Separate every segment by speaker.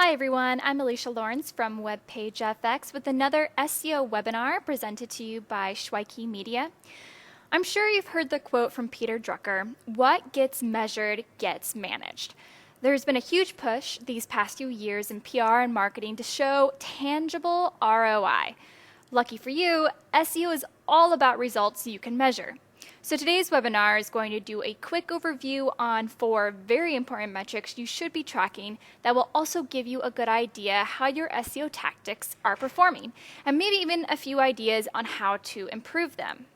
Speaker 1: Hi everyone, I'm Alicia Lawrence from WebPageFX with another SEO webinar presented to you by Schweike Media. I'm sure you've heard the quote from Peter Drucker, "What gets measured gets managed." There's been a huge push these past few years in PR and marketing to show tangible ROI. Lucky for you, SEO is all about results you can measure. So today's webinar is going to do a quick overview on 4 very important metrics you should be tracking that will also give you a good idea how your SEO tactics are performing, and maybe even a few ideas on how to improve them.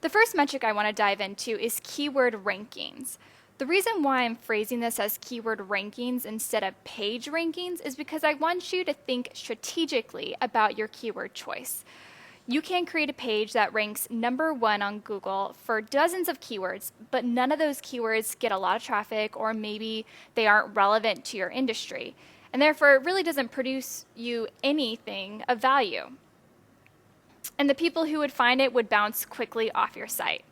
Speaker 1: The first metric I want to dive into is keyword rankings. The reason why I'm phrasing this as keyword rankings instead of page rankings is because I want you to think strategically about your keyword choice. You can create a page that ranks number 1 on Google for dozens of keywords, but none of those keywords get a lot of traffic, or maybe they aren't relevant to your industry, and therefore it really doesn't produce you anything of value. And the people who would find it would bounce quickly off your site.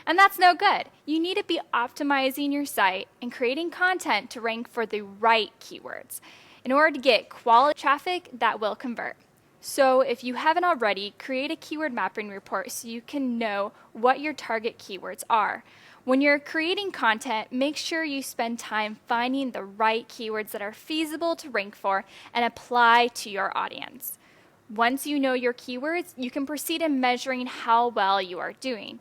Speaker 1: And that's no good. You need to be optimizing your site and creating content to rank for the right keywords in order to get quality traffic that will convert. So if you haven't already, create a keyword mapping report so you can know what your target keywords are. When you're creating content, make sure you spend time finding the right keywords that are feasible to rank for and apply to your audience. Once you know your keywords, you can proceed in measuring how well you are doing.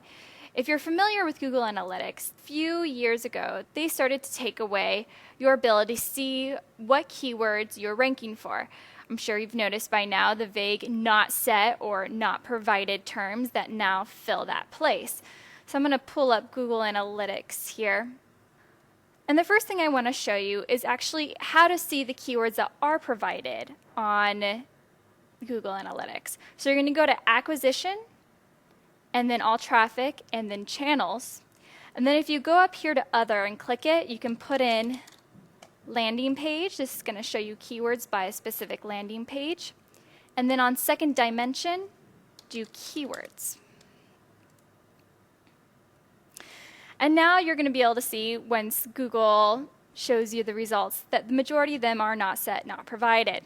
Speaker 1: If you're familiar with Google Analytics, a few years ago, they started to take away your ability to see what keywords you're ranking for. I'm sure you've noticed by now the vague not set or not provided terms that now fill that place. So I'm going to pull up Google Analytics here. And the first thing I want to show you is actually how to see the keywords that are provided on Google Analytics. So you're going to go to Acquisition, and then All Traffic, and then Channels. And then if you go up here to Other and click it, you can put in landing page. This is going to show you keywords by a specific landing page. And then on second dimension, do keywords. And now you're going to be able to see, once Google shows you the results, that the majority of them are not set, not provided.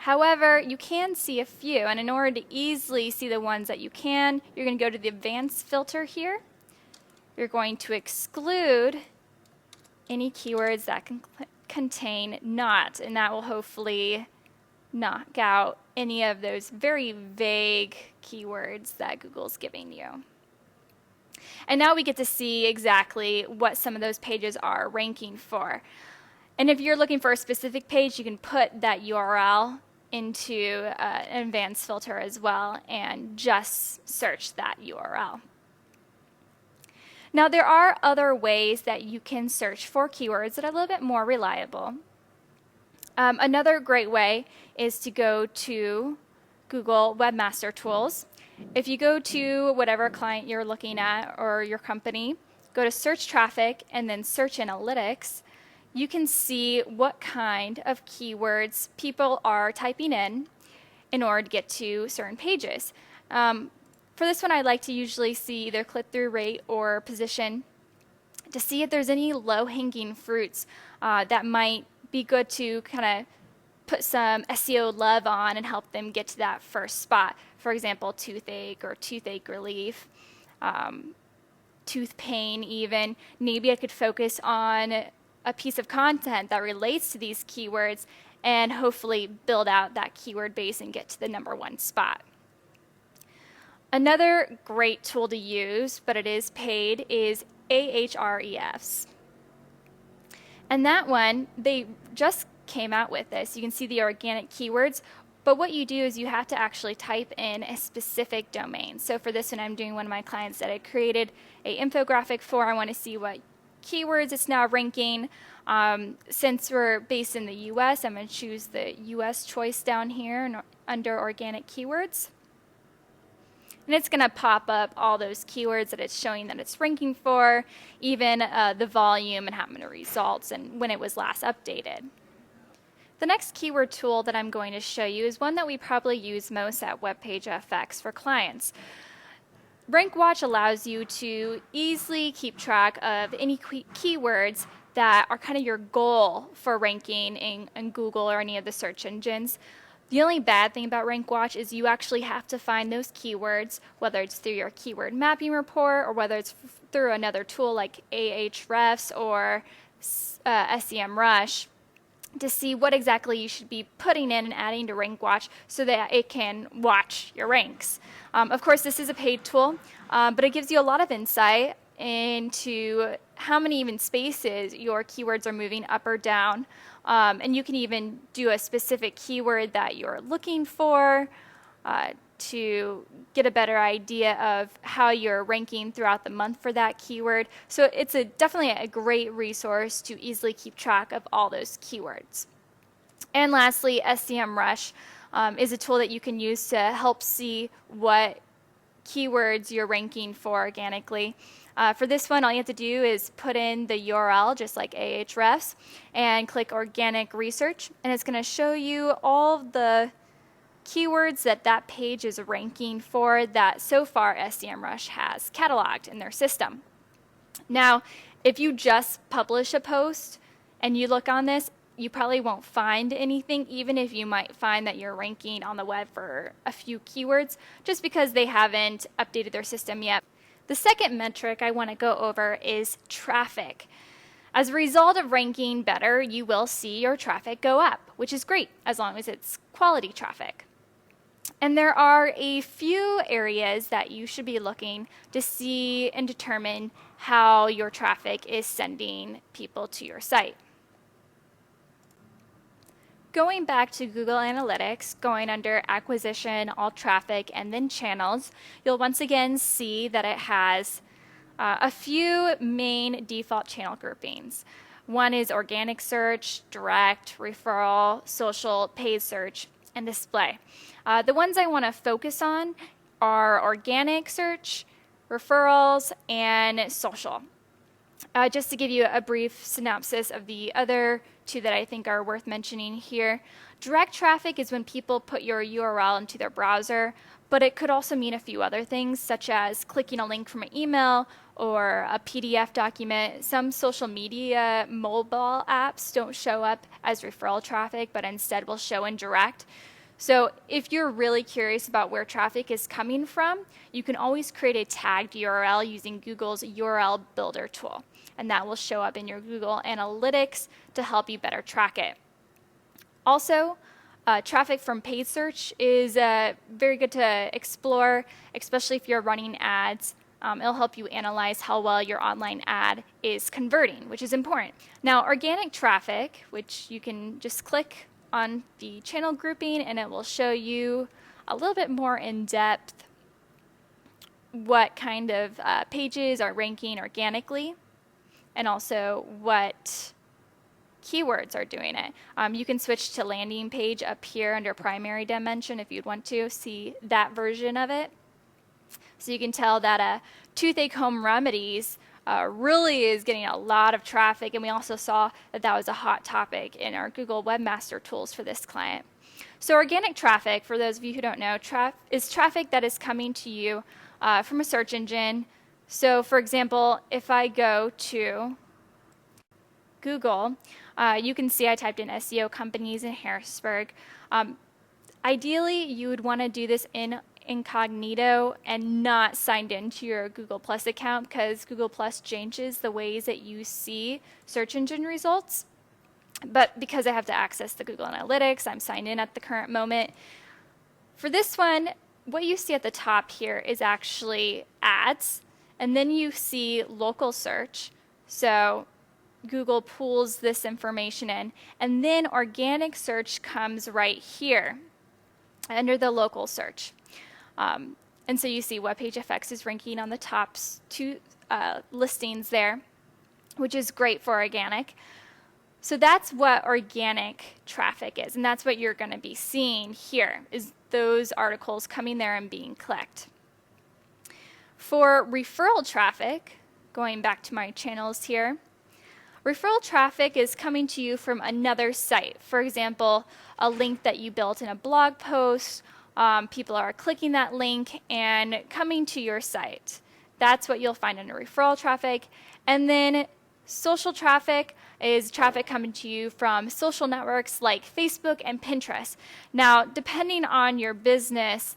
Speaker 1: However, you can see a few, and in order to easily see the ones that you can, you're going to go to the advanced filter here. You're going to exclude any keywords that can contain not, and that will hopefully knock out any of those very vague keywords that Google's giving you. And now we get to see exactly what some of those pages are ranking for. And if you're looking for a specific page, you can put that URL into an advanced filter as well and just search that URL. Now, there are other ways that you can search for keywords that are a little bit more reliable. Another great way is to go to Google Webmaster Tools. If you go to whatever client you're looking at or your company, go to Search Traffic and then Search Analytics, you can see what kind of keywords people are typing in order to get to certain pages. For this one, I like to usually see either click-through rate or position to see if there's any low-hanging fruits that might be good to kind of put some SEO love on and help them get to that first spot. For example, toothache or toothache relief, tooth pain even. Maybe I could focus on a piece of content that relates to these keywords and hopefully build out that keyword base and get to the number 1 spot. Another great tool to use, but it is paid, is Ahrefs. And that one, they just came out with this. You can see the organic keywords, but what you do is you have to actually type in a specific domain. So for this one, I'm doing one of my clients that I created an infographic for. I want to see what keywords it's now ranking. Since we're based in the US, I'm going to choose the US choice down here under organic keywords. And it's going to pop up all those keywords that it's showing that it's ranking for, even the volume and how many results and when it was last updated. The next keyword tool that I'm going to show you is one that we probably use most at WebPageFX for clients. RankWatch allows you to easily keep track of any keywords that are kind of your goal for ranking in Google or any of the search engines. The only bad thing about RankWatch is you actually have to find those keywords, whether it's through your keyword mapping report or whether it's through another tool like Ahrefs or SEMrush, to see what exactly you should be putting in and adding to RankWatch so that it can watch your ranks. Of course, this is a paid tool, but it gives you a lot of insight into how many even spaces your keywords are moving up or down. And you can even do a specific keyword that you're looking for to get a better idea of how you're ranking throughout the month for that keyword. So it's definitely a great resource to easily keep track of all those keywords. And lastly, SEMrush is a tool that you can use to help see what keywords you're ranking for organically. For this one, all you have to do is put in the URL, just like Ahrefs, and click Organic Research, and it's going to show you all the keywords that page is ranking for that so far SEMrush has cataloged in their system. Now, if you just publish a post and you look on this, you probably won't find anything, even if you might find that you're ranking on the web for a few keywords, just because they haven't updated their system yet. The second metric I want to go over is traffic. As a result of ranking better, you will see your traffic go up, which is great as long as it's quality traffic. And there are a few areas that you should be looking to see and determine how your traffic is sending people to your site. Going back to Google Analytics, going under Acquisition, All Traffic, and then Channels, you'll once again see that it has a few main default channel groupings. One is organic search, direct, referral, social, paid search, and display. The ones I want to focus on are organic search, referrals, and social. Just to give you a brief synopsis of the other two that I think are worth mentioning here. Direct traffic is when people put your URL into their browser, but it could also mean a few other things, such as clicking a link from an email or a PDF document. Some social media mobile apps don't show up as referral traffic, but instead will show in direct. So if you're really curious about where traffic is coming from, you can always create a tagged URL using Google's URL Builder tool, and that will show up in your Google Analytics to help you better track it. Also, traffic from paid search is very good to explore, especially if you're running ads. It'll help you analyze how well your online ad is converting, which is important. Now, organic traffic, which you can just click on the channel grouping and it will show you a little bit more in depth what kind of pages are ranking organically and also what keywords are doing it. You can switch to landing page up here under primary dimension if you'd want to see that version of it. So you can tell that toothache home remedies really is getting a lot of traffic, and we also saw that that was a hot topic in our Google Webmaster Tools for this client. So organic traffic, for those of you who don't know, is traffic that is coming to you from a search engine. So for example, if I go to Google, you can see I typed in SEO companies in Harrisburg. Ideally, you would want to do this in incognito and not signed into your Google Plus account, because Google Plus changes the ways that you see search engine results. But because I have to access the Google Analytics, I'm signed in at the current moment. For this one, what you see at the top here is actually ads, and then you see local search. So Google pulls this information in, and then organic search comes right here under the local search. And so you see WebPageFX is ranking on the top two listings there, which is great for organic. So that's what organic traffic is, and that's what you're going to be seeing here, is those articles coming there and being clicked. For referral traffic, going back to my channels here, referral traffic is coming to you from another site. For example, a link that you built in a blog post. People are clicking that link and coming to your site. That's what you'll find under referral traffic. And then Social traffic is traffic coming to you from social networks like Facebook and Pinterest. Now, depending on your business,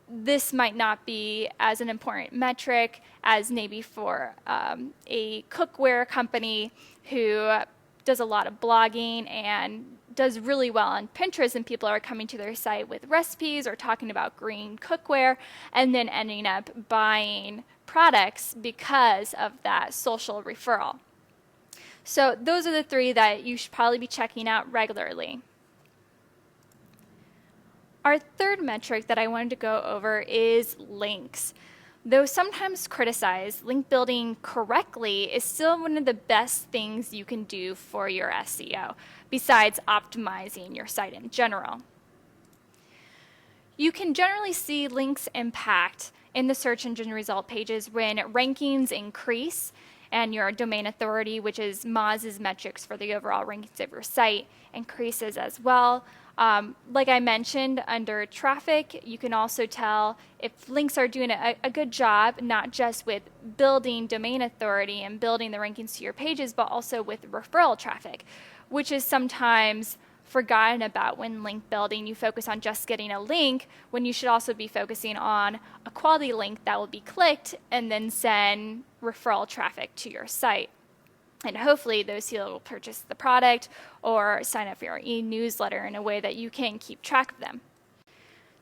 Speaker 1: this might not be as an important metric as maybe for a cookware company who does a lot of blogging and does really well on Pinterest, and people are coming to their site with recipes or talking about green cookware and then ending up buying products because of that social referral. So those are the three that you should probably be checking out regularly. Our third metric that I wanted to go over is links. Though sometimes criticized, link building correctly is still one of the best things you can do for your SEO, besides optimizing your site in general. You can generally see links impact in the search engine result pages when rankings increase and your domain authority, which is Moz's metrics for the overall rankings of your site, increases as well. Like I mentioned, under traffic, you can also tell if links are doing a good job, not just with building domain authority and building the rankings to your pages, but also with referral traffic, which is sometimes forgotten about when link building. You focus on just getting a link when you should also be focusing on a quality link that will be clicked and then send referral traffic to your site. And hopefully those people will purchase the product or sign up for your e-newsletter in a way that you can keep track of them.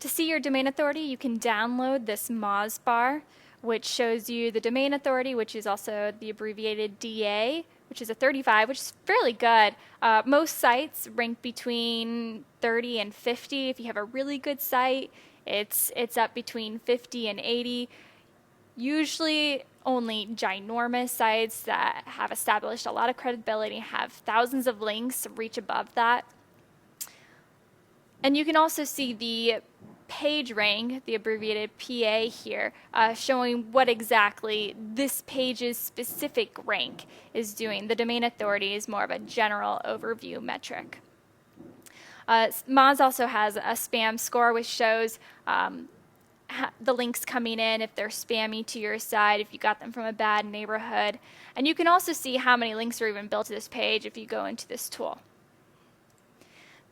Speaker 1: To see your domain authority, you can download this Moz bar, which shows you the domain authority, which is also the abbreviated DA, which is a 35, which is fairly good. Most sites rank between 30 and 50. If you have a really good site, it's up between 50 and 80. Usually only ginormous sites that have established a lot of credibility, have thousands of links, reach above that. And you can also see the page rank, the abbreviated PA here, showing what exactly this page's specific rank is doing. The domain authority is more of a general overview metric. Moz also has a spam score, which shows the links coming in, if they're spammy to your site, if you got them from a bad neighborhood. And you can also see how many links are even built to this page if you go into this tool.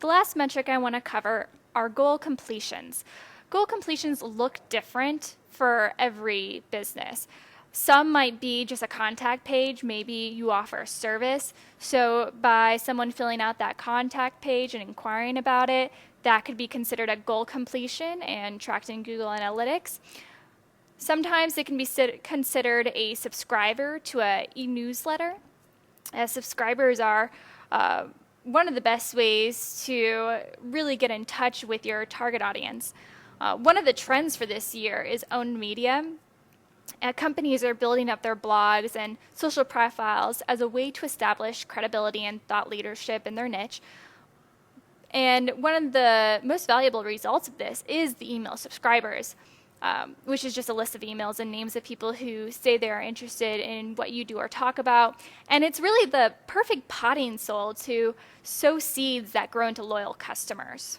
Speaker 1: The last metric I want to cover are goal completions. Goal completions look different for every business. Some might be just a contact page. Maybe you offer a service. So by someone filling out that contact page and inquiring about it, that could be considered a goal completion and tracked in Google Analytics. Sometimes it can be considered a subscriber to an e-newsletter. Subscribers are one of the best ways to really get in touch with your target audience. One of the trends for this year is owned media. Companies are building up their blogs and social profiles as a way to establish credibility and thought leadership in their niche. And one of the most valuable results of this is the email subscribers, which is just a list of emails and names of people who say they are interested in what you do or talk about. And it's really the perfect potting soil to sow seeds that grow into loyal customers.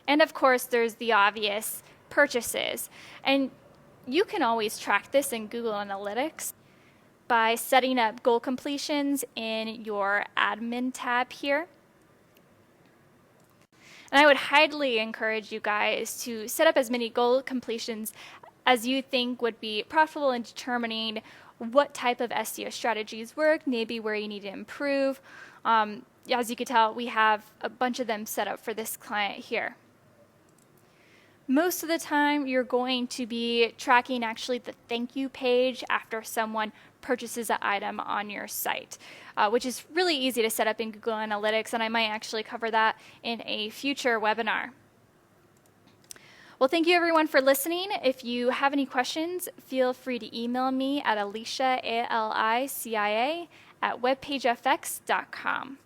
Speaker 1: And of course, there's the obvious purchases. And you can always track this in Google Analytics by setting up goal completions in your admin tab here. And I would highly encourage you guys to set up as many goal completions as you think would be profitable in determining what type of SEO strategies work, maybe where you need to improve. As you can tell, we have a bunch of them set up for this client here. Most of the time, you're going to be tracking actually the thank you page after someone purchases an item on your site, which is really easy to set up in Google Analytics, and I might actually cover that in a future webinar. Well, thank you everyone for listening. If you have any questions, feel free to email me at Alicia, ALICIA, @webpagefx.com.